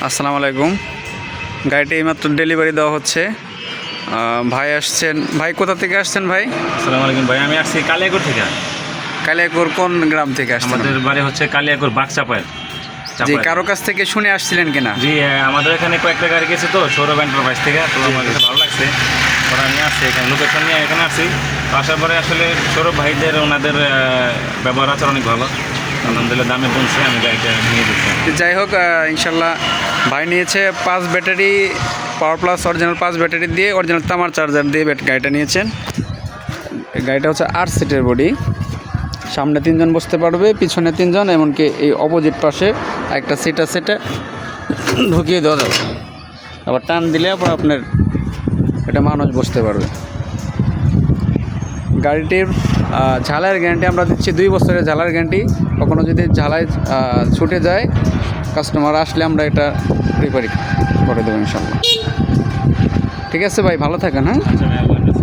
আসসালামু আলাইকুম। গাড়িটি এইমাত্র ডেলিভারি দেওয়া হচ্ছে। ভাই আসছেন। ভাই কোথা থেকে আসছেন ভাই? আসসালামু আলাইকুম ভাই, আমি আসছি কালিয়াকৈর থেকে। কালিয়াকৈর কোন গ্রাম থেকে আসছেন? আমাদের বাড়ি হচ্ছে কালিয়াকৈর বাগচাপায়। জি, কারো কাছ থেকে শুনে আসছিলেন কিনা? জি হ্যাঁ, আমাদের এখানে কয়েকটা গাড়ি গেছে তো সৌরভ এন্টারপ্রাইজ থেকে, তো আমার কাছে ভালো লাগছে। ওরা নিয়ে আসছে এখানে, লোকেশন নিয়ে এখানে আসছি। তো আসার পরে আসলে সৌরভ ভাইদের ওনাদের ব্যবহার আচার অনেক ভালো, আলহামদুলিল্লাহ দামে কমছে, আমি গাড়িটা নিয়ে দিচ্ছি। যাই হোক, ইনশাল্লাহ ভাই নিয়েছে 5 battery power plus original 5 battery দিয়ে, অরিজিনাল তামার চার্জার দিয়ে গাড়িটা নিয়েছেন। গাড়িটা হচ্ছে 8 সিটের বডি, সামনে 3 জন বসতে পারবে, পিছনে 3 জন, এমনকি এই অপোজিট পাশে একটা সিট আছে, সেটা ঢুকিয়ে দেওয়া যাবে। আবার টান দিলে আবার আপনার এটা মানুষ বসতে পারবে। গাড়িটির ঝালাইয়ের গ্যারান্টি আমরা দিচ্ছি 2 বছরের ঝালাইয়ের গ্যারান্টি। কখনও যদি ঝালাই ছুটে যায়, কাস্টমার আসলে আমরা এটা রিপেয়ারিং করে দেবো ইনশাল্লাহ। ঠিক আছে ভাই, ভালো থাকেন। হ্যাঁ। আচ্ছা ভাই, আল্লাহ হাফেজ।